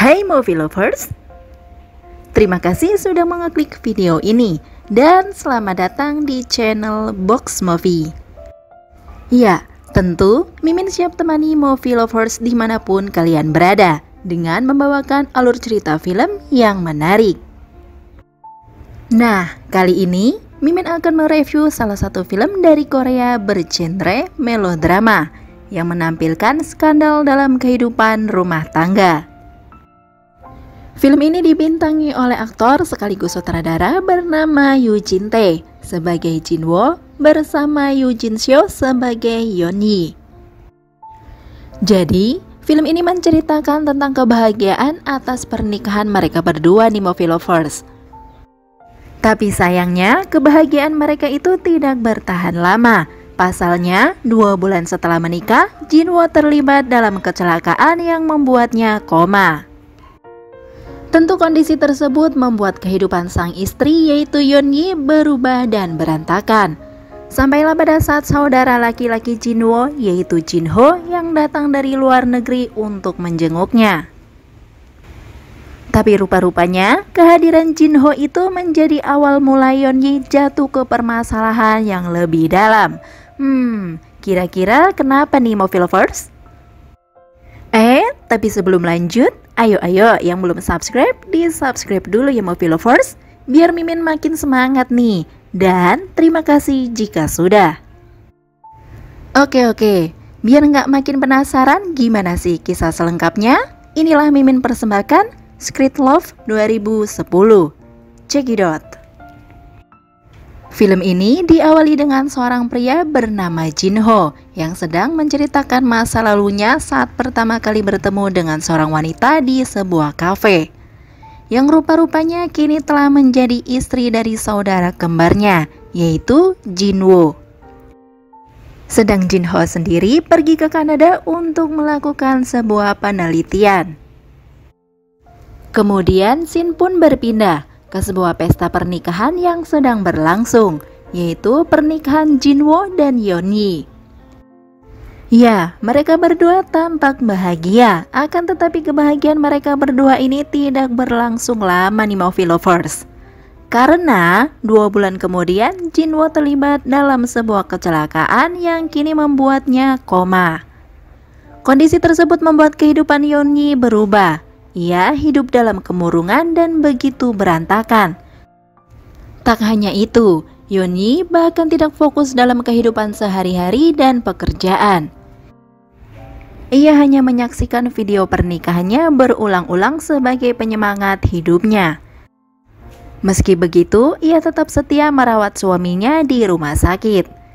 Hai movie lovers, terima kasih sudah mengeklik video ini dan selamat datang di channel Box Movie. Ya, tentu Mimin siap temani movie lovers dimanapun kalian berada dengan membawakan alur cerita film yang menarik. Nah, kali ini Mimin akan mereview salah satu film dari Korea bergenre melodrama yang menampilkan skandal dalam kehidupan rumah tangga. Film ini dibintangi oleh aktor sekaligus sutradara bernama Yoo Jin Tae sebagai Jin Woo bersama Yoo Jin Seo sebagai Yeon-hee. Jadi, film ini menceritakan tentang kebahagiaan atas pernikahan mereka berdua nih movie lovers. Tapi sayangnya, kebahagiaan mereka itu tidak bertahan lama. Pasalnya, 2 bulan setelah menikah, Jin Woo terlibat dalam kecelakaan yang membuatnya koma. Tentu kondisi tersebut membuat kehidupan sang istri yaitu Yeon-hee berubah dan berantakan. Sampailah pada saat saudara laki-laki Jin Woo yaitu Jin Ho yang datang dari luar negeri untuk menjenguknya. Tapi rupa-rupanya kehadiran Jin Ho itu menjadi awal mula Yeon-hee jatuh ke permasalahan yang lebih dalam. Kira-kira kenapa nih movie lovers? Tapi sebelum lanjut, ayo yang belum subscribe, di-subscribe dulu ya movie lovers, biar Mimin makin semangat nih. Dan terima kasih jika sudah. Oke, biar nggak makin penasaran gimana sih kisah selengkapnya, inilah Mimin persembahkan Secret Love 2010. Check it out. Film ini diawali dengan seorang pria bernama Jin Ho yang sedang menceritakan masa lalunya saat pertama kali bertemu dengan seorang wanita di sebuah kafe, yang rupa-rupanya kini telah menjadi istri dari saudara kembarnya, yaitu Jin Woo. Sedang Jin Ho sendiri pergi ke Kanada untuk melakukan sebuah penelitian. Kemudian scene pun berpindah ke sebuah pesta pernikahan yang sedang berlangsung, yaitu pernikahan Jin Woo dan Yeon-hee. Ya, mereka berdua tampak bahagia, akan tetapi kebahagiaan mereka berdua ini tidak berlangsung lama nih movie lovers. Karena 2 bulan kemudian Jin Woo terlibat dalam sebuah kecelakaan yang kini membuatnya koma. Kondisi tersebut membuat kehidupan Yeon-hee berubah. Ia hidup dalam kemurungan dan begitu berantakan. Tak hanya itu, Yeon-hee bahkan tidak fokus dalam kehidupan sehari-hari dan pekerjaan. Ia hanya menyaksikan video pernikahannya berulang-ulang sebagai penyemangat hidupnya. Meski begitu, ia tetap setia merawat suaminya di rumah sakit.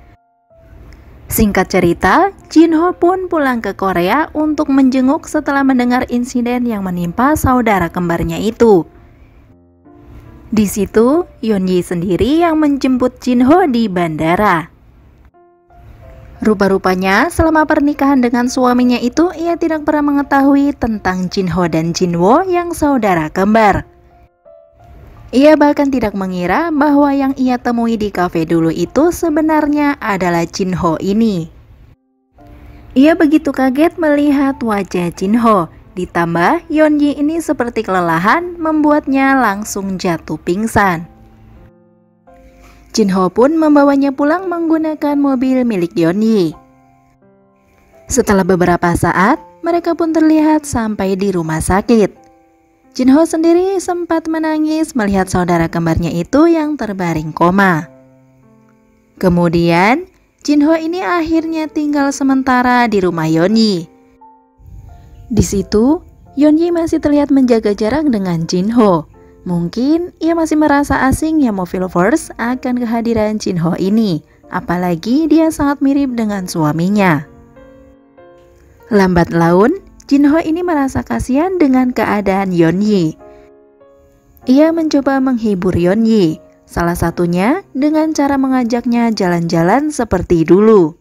Singkat cerita, Jin Ho pun pulang ke Korea untuk menjenguk setelah mendengar insiden yang menimpa saudara kembarnya itu. Di situ, Yeon-hee sendiri yang menjemput Jin Ho di bandara. Rupa-rupanya selama pernikahan dengan suaminya itu ia tidak pernah mengetahui tentang Jin Ho dan Jin Woo yang saudara kembar. Ia bahkan tidak mengira bahwa yang ia temui di kafe dulu itu sebenarnya adalah Jin Ho ini. Ia begitu kaget melihat wajah Jin Ho, ditambah Yeon-hee ini seperti kelelahan membuatnya langsung jatuh pingsan. Jin Ho pun membawanya pulang menggunakan mobil milik Yeon-hee. Setelah beberapa saat, mereka pun terlihat sampai di rumah sakit. Jin Ho sendiri sempat menangis melihat saudara kembarnya itu yang terbaring koma. Kemudian, Jin Ho ini akhirnya tinggal sementara di rumah Yeon-hee. Di situ, Yeon-hee masih terlihat menjaga jarak dengan Jin Ho. Mungkin ia masih merasa asing ya movie lovers akan kehadiran Jin Ho ini, apalagi dia sangat mirip dengan suaminya. Lambat laun, Jin Ho ini merasa kasihan dengan keadaan Yeon-hee. Ia mencoba menghibur Yeon-hee, salah satunya dengan cara mengajaknya jalan-jalan seperti dulu.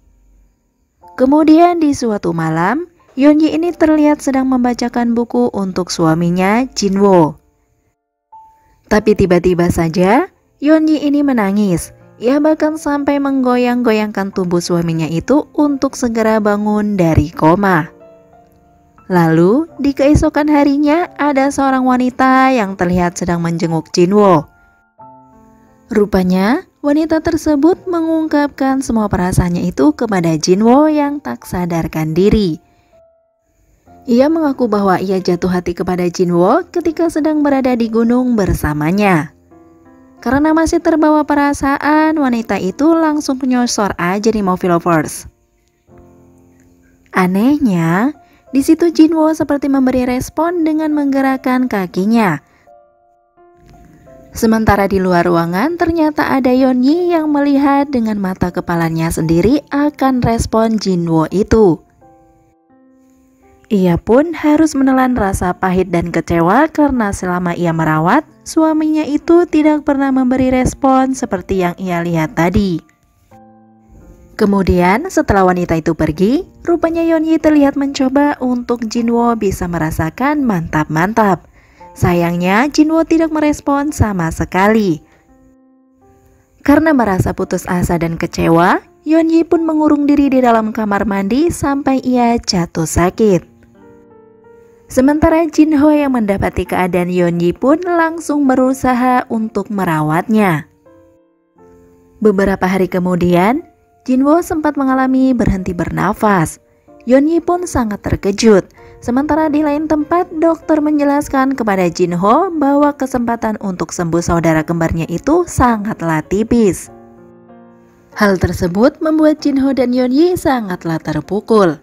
Kemudian di suatu malam, Yeon-hee ini terlihat sedang membacakan buku untuk suaminya Jin Woo. Tapi tiba-tiba saja, Yeon-hee ini menangis. Ia bahkan sampai menggoyang-goyangkan tubuh suaminya itu untuk segera bangun dari koma. Lalu, di keesokan harinya ada seorang wanita yang terlihat sedang menjenguk Jinwo. Rupanya, wanita tersebut mengungkapkan semua perasaannya itu kepada Jinwo yang tak sadarkan diri. Ia mengaku bahwa ia jatuh hati kepada Jinwo ketika sedang berada di gunung bersamanya. Karena masih terbawa perasaan, wanita itu langsung nyosor aja di Movie Lovers. Anehnya, di situ Jinwo seperti memberi respon dengan menggerakkan kakinya. Sementara di luar ruangan ternyata ada Yeonhee yang melihat dengan mata kepalanya sendiri akan respon Jinwo itu. Ia pun harus menelan rasa pahit dan kecewa karena selama ia merawat, suaminya itu tidak pernah memberi respon seperti yang ia lihat tadi. Kemudian setelah wanita itu pergi, rupanya Yeonhee terlihat mencoba untuk Jinwo bisa merasakan mantap-mantap. Sayangnya Jinwo tidak merespon sama sekali. Karena merasa putus asa dan kecewa, Yeonhee pun mengurung diri di dalam kamar mandi sampai ia jatuh sakit. Sementara Jinho yang mendapati keadaan Yeonhee pun langsung berusaha untuk merawatnya. Beberapa hari kemudian, Jinwo sempat mengalami berhenti bernafas. Yeonhee pun sangat terkejut. Sementara di lain tempat, dokter menjelaskan kepada Jinho bahwa kesempatan untuk sembuh saudara kembarnya itu sangatlah tipis. Hal tersebut membuat Jinho dan Yeonhee sangatlah terpukul.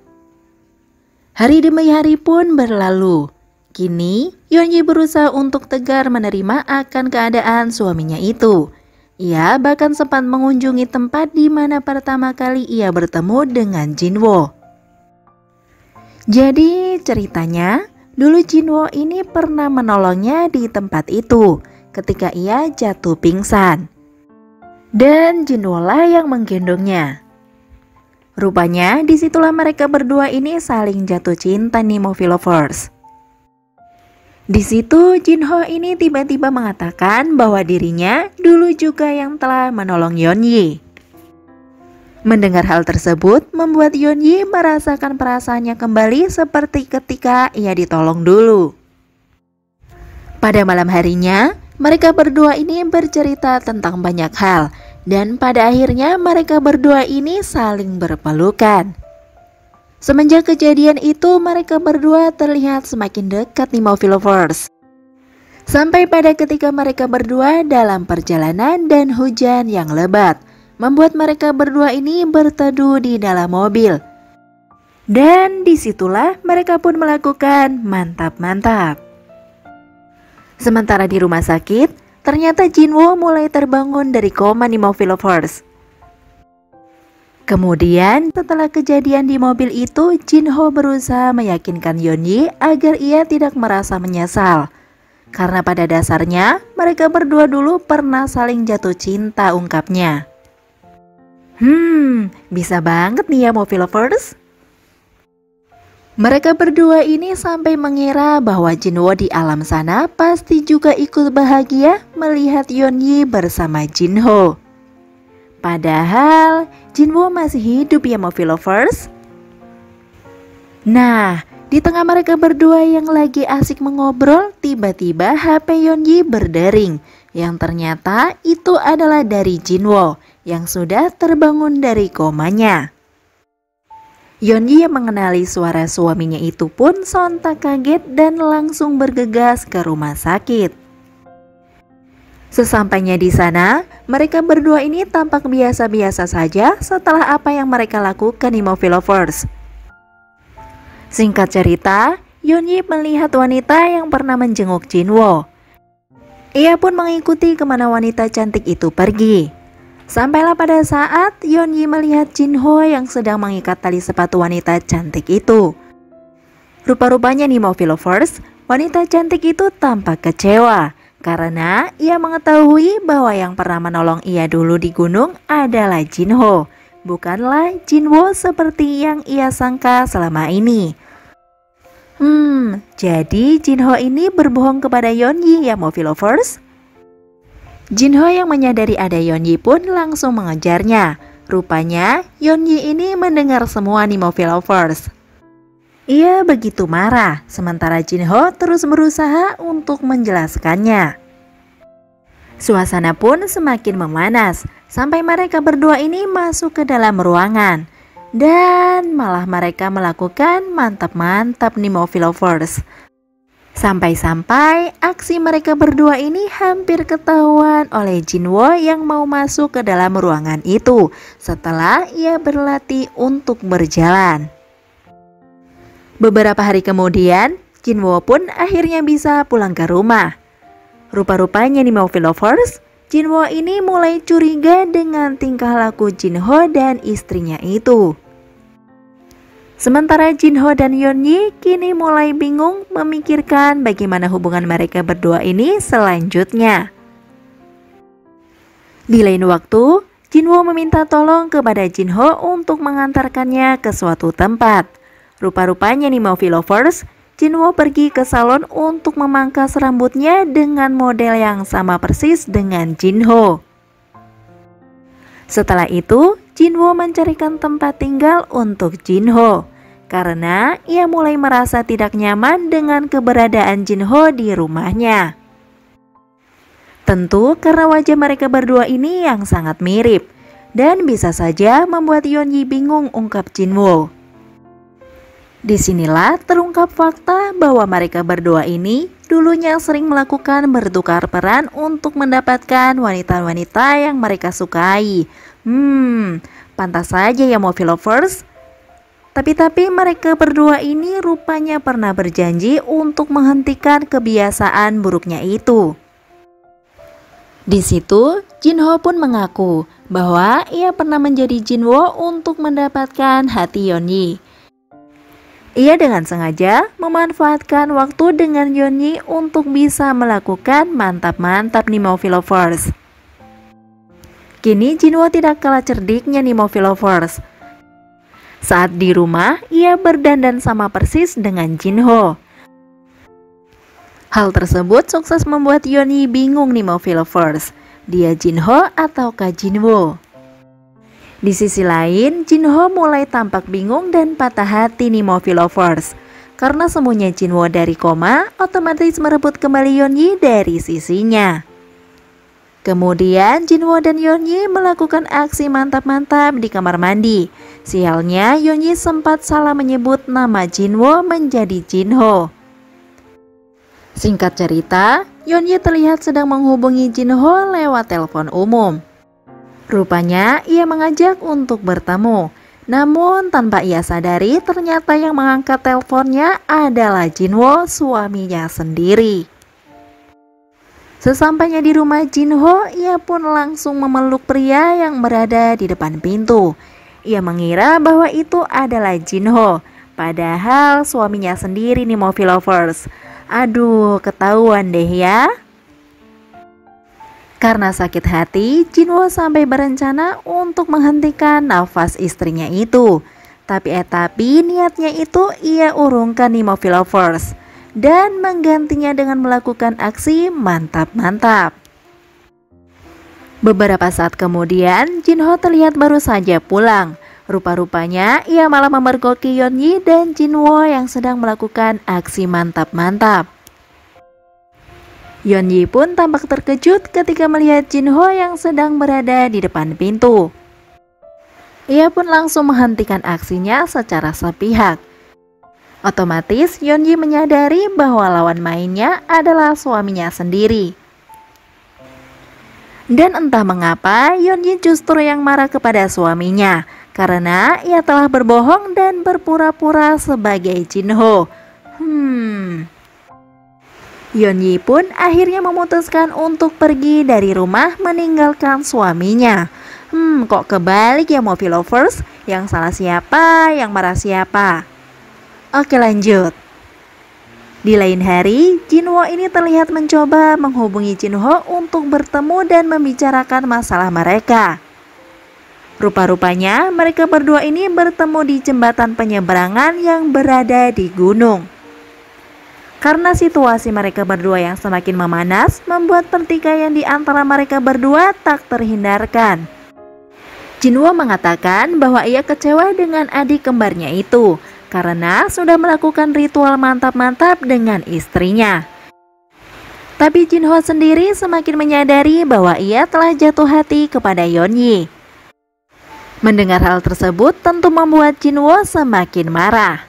Hari demi hari pun berlalu. Kini, Yeonhee berusaha untuk tegar menerima akan keadaan suaminya itu. Ia bahkan sempat mengunjungi tempat di mana pertama kali ia bertemu dengan Jinwo. Jadi ceritanya, dulu Jinwo ini pernah menolongnya di tempat itu ketika ia jatuh pingsan. Dan Jinwo lah yang menggendongnya. Rupanya disitulah mereka berdua ini saling jatuh cinta nih Movie Lovers. Di situ Jinho ini tiba-tiba mengatakan bahwa dirinya dulu juga yang telah menolong Yeonhee. Mendengar hal tersebut membuat Yeonhee merasakan perasaannya kembali seperti ketika ia ditolong dulu. Pada malam harinya, mereka berdua ini bercerita tentang banyak hal dan pada akhirnya mereka berdua ini saling berpelukan. Semenjak kejadian itu, mereka berdua terlihat semakin dekat nih Movie Lovers. Sampai pada ketika mereka berdua dalam perjalanan dan hujan yang lebat, membuat mereka berdua ini berteduh di dalam mobil. Dan disitulah mereka pun melakukan mantap-mantap. Sementara di rumah sakit, ternyata Jinwo mulai terbangun dari koma nih Movie Lovers. Kemudian setelah kejadian di mobil itu, Jinho berusaha meyakinkan Yeonhee agar ia tidak merasa menyesal. Karena pada dasarnya mereka berdua dulu pernah saling jatuh cinta, ungkapnya. Bisa banget nih ya Movie Lovers. Mereka berdua ini sampai mengira bahwa Jinwo di alam sana pasti juga ikut bahagia melihat Yeonhee bersama Jinho. Padahal Jinwo masih hidup ya Movie Lovers. Nah, di tengah mereka berdua yang lagi asik mengobrol, tiba-tiba HP Yeonhee berdering. Yang ternyata itu adalah dari Jinwo yang sudah terbangun dari komanya. Yeonhee yang mengenali suara suaminya itu pun sontak kaget dan langsung bergegas ke rumah sakit. Sesampainya di sana, mereka berdua ini tampak biasa-biasa saja setelah apa yang mereka lakukan di Movie Lovers. Singkat cerita, Yeonhee melihat wanita yang pernah menjenguk Jinwo. Ia pun mengikuti kemana wanita cantik itu pergi. Sampailah pada saat Yeonhee melihat Jinho yang sedang mengikat tali sepatu wanita cantik itu. Rupa-rupanya nih Movie Lovers, wanita cantik itu tampak kecewa karena ia mengetahui bahwa yang pernah menolong ia dulu di gunung adalah Jinho, bukanlah Jinwo seperti yang ia sangka selama ini. Jadi Jinho ini berbohong kepada Yeonhee ya Movie Lovers? Jinho yang menyadari ada Yeonhee pun langsung mengejarnya. Rupanya Yeonhee ini mendengar semua nih Movie Lovers. Ia begitu marah, sementara Jinho terus berusaha untuk menjelaskannya. Suasana pun semakin memanas, sampai mereka berdua ini masuk ke dalam ruangan. Dan malah mereka melakukan mantap-mantap Nemoville Lovers. Sampai-sampai aksi mereka berdua ini hampir ketahuan oleh Jinwo yang mau masuk ke dalam ruangan itu setelah ia berlatih untuk berjalan. Beberapa hari kemudian, Jinwo pun akhirnya bisa pulang ke rumah. Rupa-rupanya Nemoville Lovers, Jinwo ini mulai curiga dengan tingkah laku Jinho dan istrinya itu. Sementara Jinho dan Yeonmi kini mulai bingung memikirkan bagaimana hubungan mereka berdua ini selanjutnya. Di lain waktu, Jinwo meminta tolong kepada Jinho untuk mengantarkannya ke suatu tempat. Rupa-rupanya Nemoville Lovers, Jinwo pergi ke salon untuk memangkas rambutnya dengan model yang sama persis dengan Jinho. Setelah itu, Jinwo mencarikan tempat tinggal untuk Jinho karena ia mulai merasa tidak nyaman dengan keberadaan Jinho di rumahnya. Tentu karena wajah mereka berdua ini yang sangat mirip dan bisa saja membuat Yeonmi bingung, ungkap Jinwo. Disinilah terungkap fakta bahwa mereka berdua ini dulunya sering melakukan bertukar peran untuk mendapatkan wanita-wanita yang mereka sukai. Pantas saja ya Nemoville Lovers. Tapi mereka berdua ini rupanya pernah berjanji untuk menghentikan kebiasaan buruknya itu. Di situ, Jinho pun mengaku bahwa ia pernah menjadi Jinwo untuk mendapatkan hati Yeonmi. Ia dengan sengaja memanfaatkan waktu dengan Yeonmi untuk bisa melakukan mantap-mantap Nemoville Lovers. Kini Jinwo tidak kalah cerdiknya Nemoville Lovers. Saat di rumah, ia berdandan sama persis dengan Jinho. Hal tersebut sukses membuat Yeonmi bingung Nemoville Lovers. Dia Jinho ataukah Jinwo? Di sisi lain, Jinho mulai tampak bingung dan patah hati Nemoville Lovers. Karena semuanya Jinwo dari koma, otomatis merebut kembali Yeonmi dari sisinya. Kemudian Jinwo dan Yeonmi melakukan aksi mantap-mantap di kamar mandi. Sialnya, Yeonmi sempat salah menyebut nama Jinwo menjadi Jinho. Singkat cerita, Yeonmi terlihat sedang menghubungi Jinho lewat telepon umum. Rupanya ia mengajak untuk bertemu. Namun tanpa ia sadari ternyata yang mengangkat teleponnya adalah Jinwo, suaminya sendiri. Sesampainya di rumah Jinho, ia pun langsung memeluk pria yang berada di depan pintu. Ia mengira bahwa itu adalah Jinho, padahal suaminya sendiri Nemoville Lovers. Aduh, ketahuan deh ya. Karena sakit hati, Jinwo sampai berencana untuk menghentikan nafas istrinya itu. Tapi niatnya itu ia urungkan Nemoville Lovers dan menggantinya dengan melakukan aksi mantap-mantap. Beberapa saat kemudian, Jinho terlihat baru saja pulang. Rupa-rupanya ia malah memergoki Yeonmi dan Jinwo yang sedang melakukan aksi mantap-mantap. Yeonmi pun tampak terkejut ketika melihat Jinho yang sedang berada di depan pintu. Ia pun langsung menghentikan aksinya secara sepihak. Otomatis Yeonmi menyadari bahwa lawan mainnya adalah suaminya sendiri. Dan entah mengapa Yeonmi justru yang marah kepada suaminya karena ia telah berbohong dan berpura-pura sebagai Jinho. Yeonmi pun akhirnya memutuskan untuk pergi dari rumah meninggalkan suaminya. Kok kebalik ya Nemoville Lovers? Yang salah siapa? Yang marah siapa? Oke, lanjut. Di lain hari, Jinwo ini terlihat mencoba menghubungi Jinho untuk bertemu dan membicarakan masalah mereka. Rupa-rupanya mereka berdua ini bertemu di jembatan penyeberangan yang berada di gunung. Karena situasi mereka berdua yang semakin memanas membuat pertikaian di antara mereka berdua tak terhindarkan. Jinwo mengatakan bahwa ia kecewa dengan adik kembarnya itu karena sudah melakukan ritual mantap-mantap dengan istrinya. Tapi Jinho sendiri semakin menyadari bahwa ia telah jatuh hati kepada Yeonhee. Mendengar hal tersebut tentu membuat Jinwo semakin marah.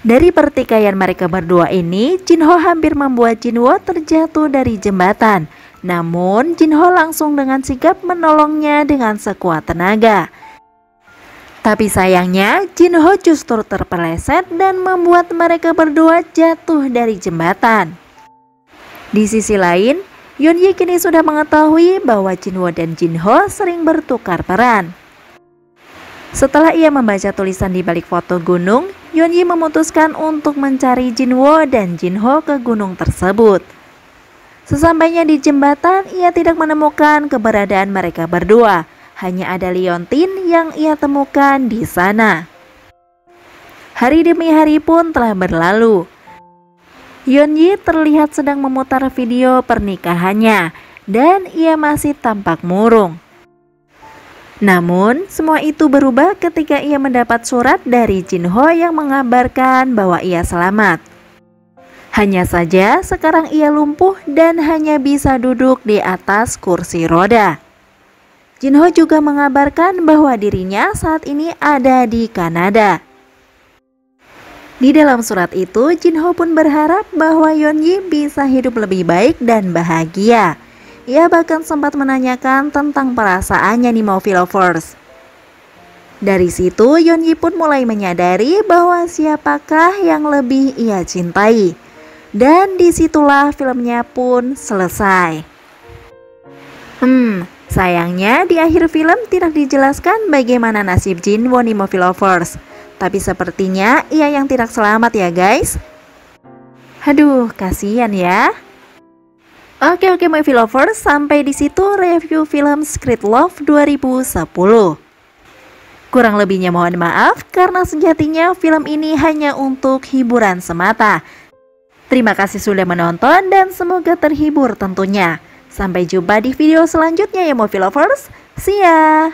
Dari pertikaian mereka berdua ini, Jinho hampir membuat Jinwo terjatuh dari jembatan. Namun Jinho langsung dengan sigap menolongnya dengan sekuat tenaga. Tapi sayangnya Jinho justru terpeleset dan membuat mereka berdua jatuh dari jembatan. Di sisi lain, Yeonhee kini sudah mengetahui bahwa Jinwo dan Jinho sering bertukar peran. Setelah ia membaca tulisan di balik foto gunung, Yeonhee memutuskan untuk mencari Jinwo dan Jinho ke gunung tersebut. Sesampainya di jembatan, ia tidak menemukan keberadaan mereka berdua. Hanya ada Leontin yang ia temukan di sana. Hari demi hari pun telah berlalu. Yeonhee terlihat sedang memutar video pernikahannya dan ia masih tampak murung. Namun semua itu berubah ketika ia mendapat surat dari Jinho yang mengabarkan bahwa ia selamat. Hanya saja sekarang ia lumpuh dan hanya bisa duduk di atas kursi roda. Jinho juga mengabarkan bahwa dirinya saat ini ada di Kanada. Di dalam surat itu, Jinho pun berharap bahwa Yeonhee bisa hidup lebih baik dan bahagia. Ia bahkan sempat menanyakan tentang perasaannya nih Movie Lovers. Dari situ, Yeonhee pun mulai menyadari bahwa siapakah yang lebih ia cintai. Dan disitulah filmnya pun selesai. Sayangnya di akhir film tidak dijelaskan bagaimana nasib Jinwo nih Movie Lovers. Tapi sepertinya ia yang tidak selamat ya guys. Aduh, kasihan ya. Oke Movie Lovers, sampai di situ review film Secret Love 2010. Kurang lebihnya mohon maaf karena sejatinya film ini hanya untuk hiburan semata. Terima kasih sudah menonton dan semoga terhibur tentunya. Sampai jumpa di video selanjutnya ya Movie Lovers. See ya.